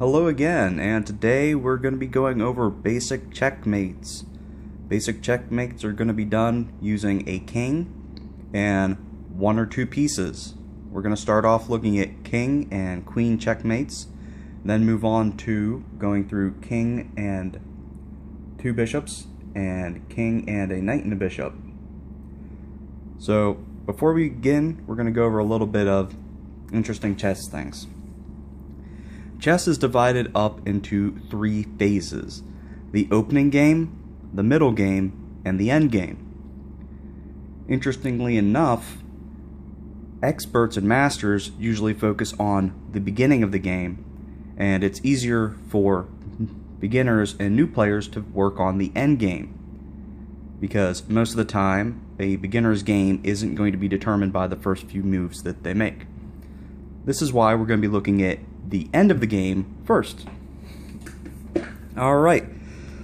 Hello again, and today we're going to be going over basic checkmates. Basic checkmates are going to be done using a king and one or two pieces. We're going to start off looking at king and queen checkmates, then move on to going through king and two bishops, and king and a knight and a bishop. So before we begin, we're going to go over a little bit of interesting chess things. Chess is divided up into three phases: the opening game, the middle game, and the end game. Interestingly enough, experts and masters usually focus on the beginning of the game, and it's easier for beginners and new players to work on the end game, because most of the time a beginner's game isn't going to be determined by the first few moves that they make. This is why we're going to be looking at the end of the game first. Alright,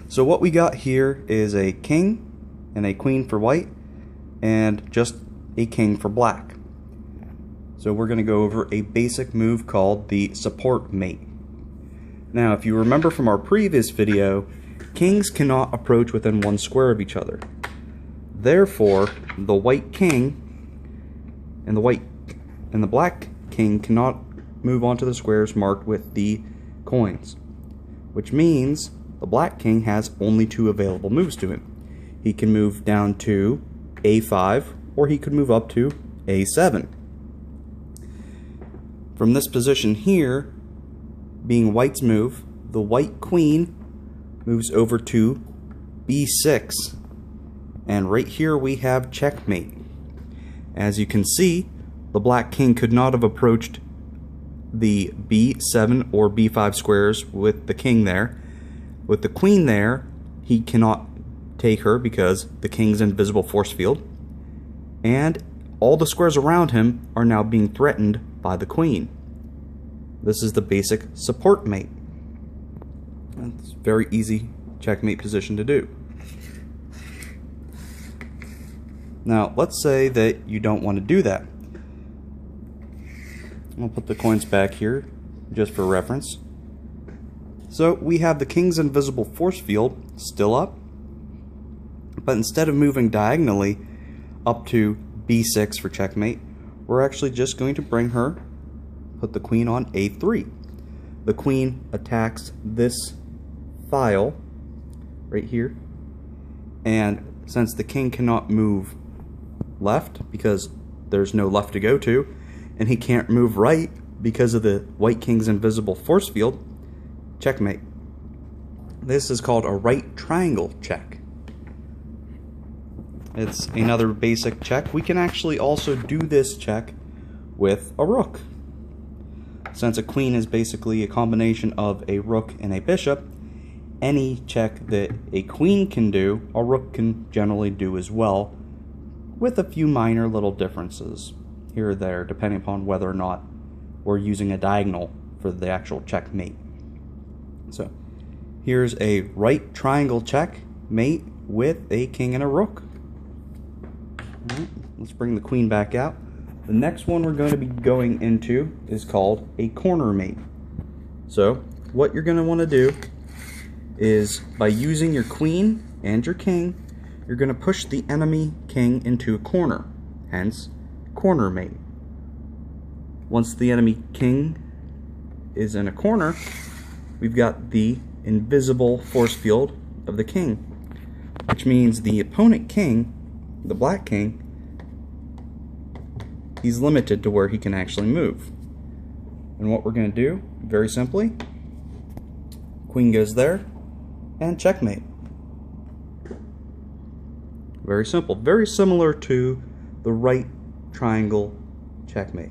so what we got here is a king and a queen for white, and just a king for black. So we're going to go over a basic move called the support mate. Now, if you remember from our previous video, kings cannot approach within one square of each other. Therefore, the white king and the black king cannot move onto the squares marked with the coins, which means the black king has only two available moves to him. He can move down to a5, or he could move up to a7. From this position here, being white's move, the white queen moves over to b6, and right here we have checkmate. As you can see, the black king could not have approached the b7 or b5 squares with the king there. With the queen there, he cannot take her because the king's invisible force field, and all the squares around him are now being threatened by the queen. This is the basic support mate. It's a very easy checkmate position to do. Now, let's say that you don't want to do that. I'll put the coins back here just for reference. So we have the king's invisible force field still up, but instead of moving diagonally up to b6 for checkmate, we're actually just going to bring her, put the queen on a3. The queen attacks this file right here, and since the king cannot move left because there's no left to go to, and he can't move right because of the white king's invisible force field, checkmate. This is called a right triangle check. It's another basic check. We can actually also do this check with a rook. Since a queen is basically a combination of a rook and a bishop, any check that a queen can do, a rook can generally do as well, with a few minor little differences here or there, depending upon whether or not we're using a diagonal for the actual checkmate. So here's a right triangle checkmate with a king and a rook. Alright, let's bring the queen back out. The next one we're going to be going into is called a corner mate. So what you're going to want to do is, by using your queen and your king, you're going to push the enemy king into a corner, hence corner mate. Once the enemy king is in a corner, we've got the invisible force field of the king, which means the opponent king, the black king, he's limited to where he can actually move. And what we're going to do, very simply, queen goes there, and checkmate. Very simple. Very similar to the right triangle checkmate.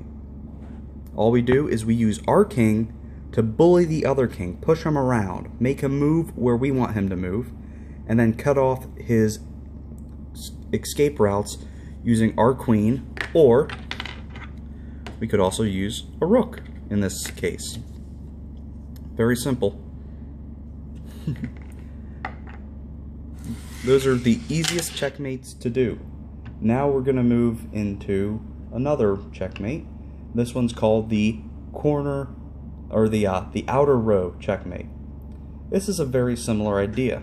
All we do is we use our king to bully the other king, push him around, make him move where we want him to move, and then cut off his escape routes using our queen, or we could also use a rook in this case. Very simple. Those are the easiest checkmates to do. Now we're going to move into another checkmate. This one's called the corner or the outer row checkmate. This is a very similar idea.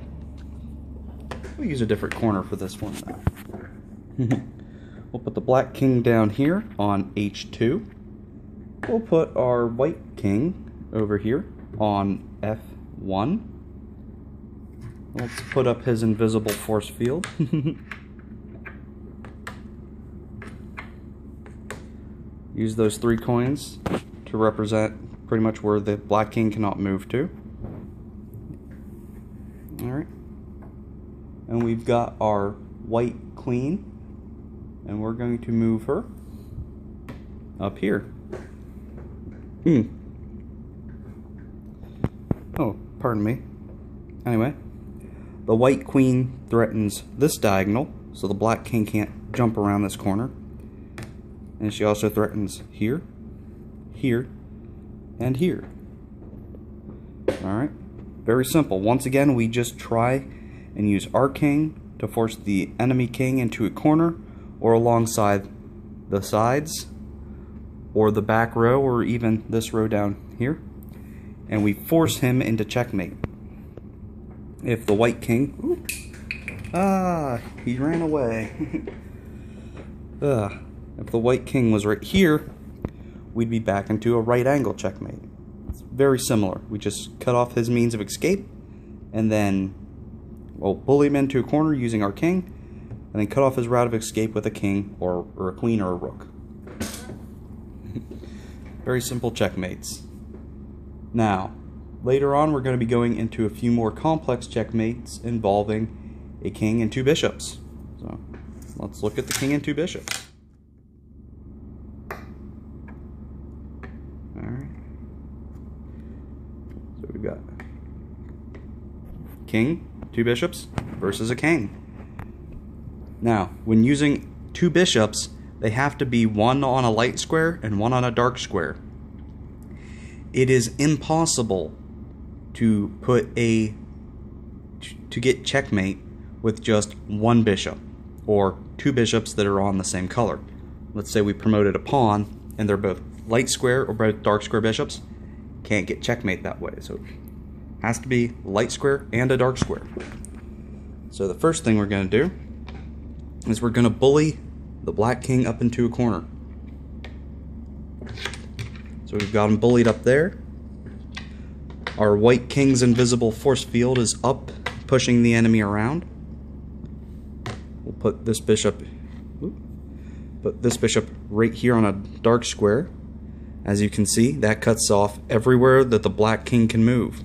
We'll use a different corner for this one now. We'll put the black king down here on h2. We'll put our white king over here on f1. Let's put up his invisible force field. Use those 3 coins to represent pretty much where the black king cannot move to. Alright. And we've got our white queen, and we're going to move her up here. Oh, pardon me. Anyway, the white queen threatens this diagonal, so the black king can't jump around this corner. And she also threatens here, here, and here. Alright, very simple. Once again, we just try and use our king to force the enemy king into a corner, or alongside the sides, or the back row, or even this row down here. And we force him into checkmate. If the white king... he ran away. If the white king was right here, we'd be back into a right angle checkmate. It's very similar. We just cut off his means of escape, and then we'll bully him into a corner using our king, and then cut off his route of escape with a king, or a queen, or a rook. Very simple checkmates. Now, later on we're going to be going into a few more complex checkmates involving a king and 2 bishops. So, let's look at the king and 2 bishops. Alright. So we've got king, 2 bishops, versus a king. Now, when using 2 bishops, they have to be one on a light square and one on a dark square. It is impossible to get checkmate with just 1 bishop, or 2 bishops that are on the same color. Let's say we promoted a pawn and they're both light square or both dark square bishops. Can't get checkmate that way, so it has to be light square and a dark square. So the first thing we're going to do is we're going to bully the black king up into a corner. So we've got him bullied up there. Our white king's invisible force field is up, pushing the enemy around. We'll put this bishop right here on a dark square. As you can see, that cuts off everywhere that the black king can move.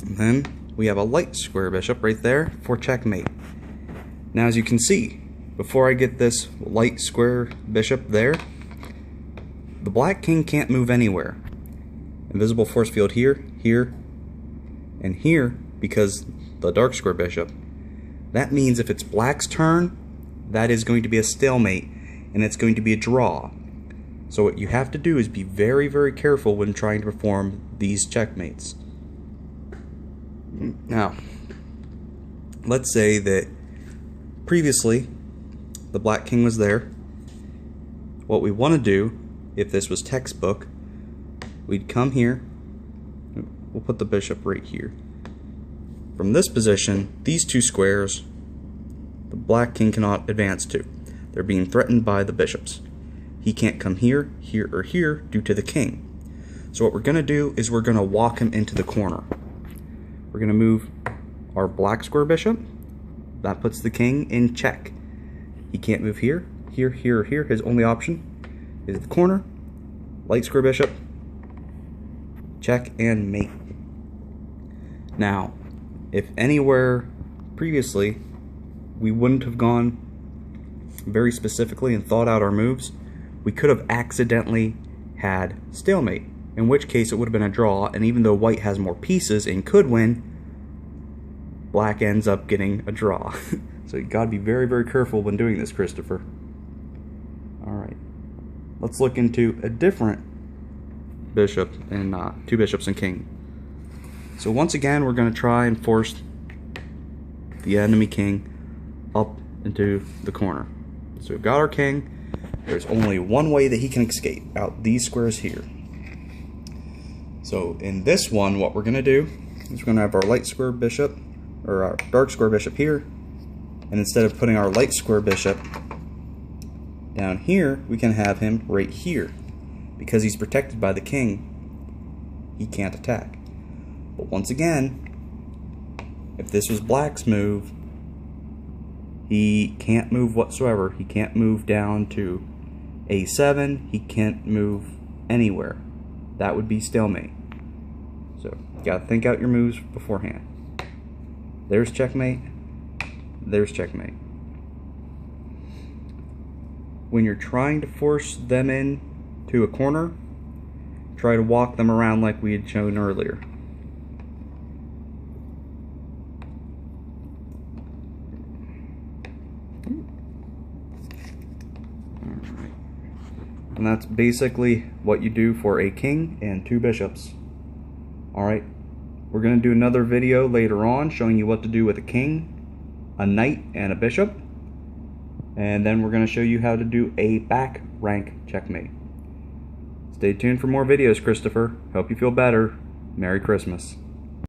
And then we have a light square bishop right there for checkmate. Now, as you can see, before I get this light square bishop there, the black king can't move anywhere. Invisible force field here, here, and here, because the dark square bishop. That means if it's black's turn, that is going to be a stalemate, and it's going to be a draw. So what you have to do is be very, very careful when trying to perform these checkmates. Now, let's say that previously the black king was there. What we want to do, if this was textbook, we'd come here, we'll put the bishop right here. From this position, these 2 squares, the black king cannot advance to. They're being threatened by the bishops. He can't come here, here, or here due to the king. So what we're going to do is we're going to walk him into the corner. We're going to move our black square bishop. That puts the king in check. He can't move here, here, here, or here. His only option is the corner, light square bishop, check, and mate. Now, if anywhere previously we wouldn't have gone very specifically and thought out our moves, we could have accidentally had stalemate, in which case it would have been a draw, and even though white has more pieces and could win, black ends up getting a draw. So you gotta be very, very careful when doing this, Christopher. Alright, let's look into a different bishop and 2 bishops and king. So once again, we're going to try and force the enemy king up into the corner. So we've got our king, There's only one way that he can escape, out these squares here. So in this one, what we're going to do is we're going to have our light square bishop, or our dark square bishop here, and instead of putting our light square bishop down here, we can have him right here. Because he's protected by the king, he can't attack. But once again, if this was black's move, he can't move whatsoever. He can't move down to a7. He can't move anywhere. That would be stalemate. So you gotta think out your moves beforehand. There's checkmate. There's checkmate. When you're trying to force them in to a corner, try to walk them around like we had shown earlier. Alright. And that's basically what you do for a king and 2 bishops. Alright, we're going to do another video later on showing you what to do with a king, a knight, and a bishop. And then we're going to show you how to do a back rank checkmate. Stay tuned for more videos, Christopher. Hope you feel better. Merry Christmas.